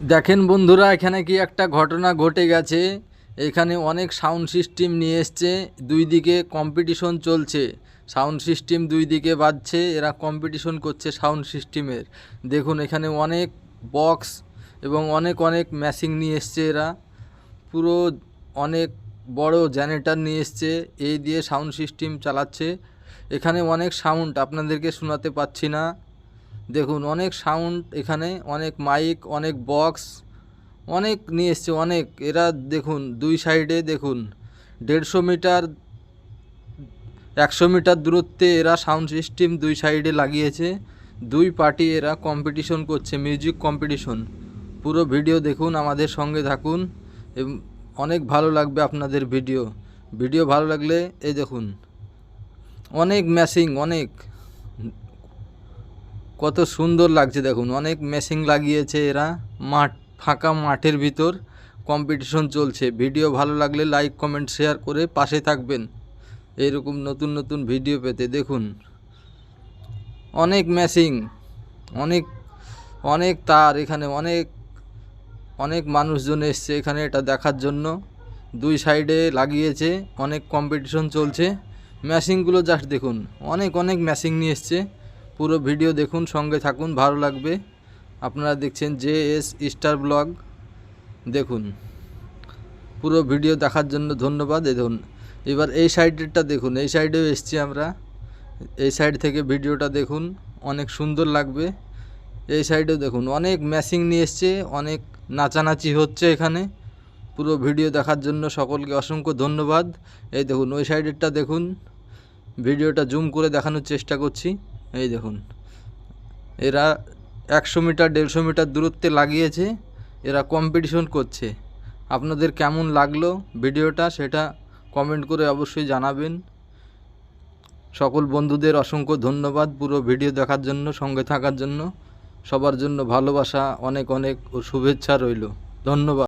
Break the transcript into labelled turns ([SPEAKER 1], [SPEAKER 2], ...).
[SPEAKER 1] দেখেন বন্ধুরা, এখানে কি একটা ঘটনা ঘটে গেছে। এখানে অনেক সাউন্ড সিস্টেম নিয়ে এসছে, দুই দিকে কম্পিটিশন চলছে। সাউন্ড সিস্টেম দুই দিকে বাজছে, এরা কম্পিটিশন করছে সাউন্ড সিস্টেমের। দেখুন এখানে অনেক বক্স এবং অনেক অনেক ম্যাশিং নিয়ে এসছে এরা। পুরো অনেক বড় জেনারেটর নিয়ে এসছে, এই দিয়ে সাউন্ড সিস্টেম চালাচ্ছে। এখানে অনেক সাউন্ড আপনাদেরকে শোনাতে পাচ্ছি না। দেখুন অনেক সাউন্ড, এখানে অনেক মাইক, অনেক বক্স, অনেক নিয়ে এসছে অনেক। এরা দেখুন দুই সাইডে দেখুন 150 মিটার 100 মিটার দূরত্বে এরা সাউন্ড সিস্টেম দুই সাইডে লাগিয়েছে। দুই পার্টি এরা কম্পিটিশন করছে, মিউজিক কম্পিটিশন। পুরো ভিডিও দেখুন, আমাদের সঙ্গে থাকুন, অনেক ভালো লাগবে আপনাদের ভিডিও ভালো লাগলে এই দেখুন অনেক ম্যাশিং, অনেক কত সুন্দর লাগছে। দেখুন অনেক মেশিন লাগিয়েছে এরা, ফাঁকা মাঠের ভিতর কম্পিটিশন চলছে। ভিডিও ভালো লাগলে লাইক কমেন্ট শেয়ার করে পাশে থাকবেন এইরকম নতুন নতুন ভিডিও পেতে। দেখুন অনেক মেশিন, অনেক অনেক তার, এখানে অনেক অনেক মানুষজন এসছে এখানে এটা দেখার জন্য। দুই সাইডে লাগিয়েছে, অনেক কম্পিটিশন চলছে। মেশিনগুলো জাস্ট দেখুন, অনেক অনেক মেশিন নিয়ে এসছে। পুরো ভিডিও দেখুন, সঙ্গে থাকুন, ভালো লাগবে। আপনারা দেখছেন JS স্টার ব্লগ। দেখুন পুরো ভিডিও দেখার জন্য ধন্যবাদ। দেখুন এবার এই সাইডেরটা দেখুন, এই সাইডেও এসছি আমরা। এই সাইড থেকে ভিডিওটা দেখুন, অনেক সুন্দর লাগবে। এই সাইডেও দেখুন অনেক ম্যাশিং নিয়ে এসছে, অনেক নাচানাচি হচ্ছে এখানে। পুরো ভিডিও দেখার জন্য সকলকে অসংখ্য ধন্যবাদ। এই দেখুন ওই সাইডেরটা দেখুন, ভিডিওটা জুম করে দেখানোর চেষ্টা করছি। এই দেখুন এরা 100 মিটার 150 মিটার দূরত্বে লাগিয়েছে, এরা কম্পিটিশন করছে। আপনাদের কেমন লাগলো ভিডিওটা সেটা কমেন্ট করে অবশ্যই জানাবেন। সকল বন্ধুদের অসংখ্য ধন্যবাদ পুরো ভিডিও দেখার জন্য, সঙ্গে থাকার জন্য। সবার জন্য ভালোবাসা অনেক অনেক ও শুভেচ্ছা রইল। ধন্যবাদ।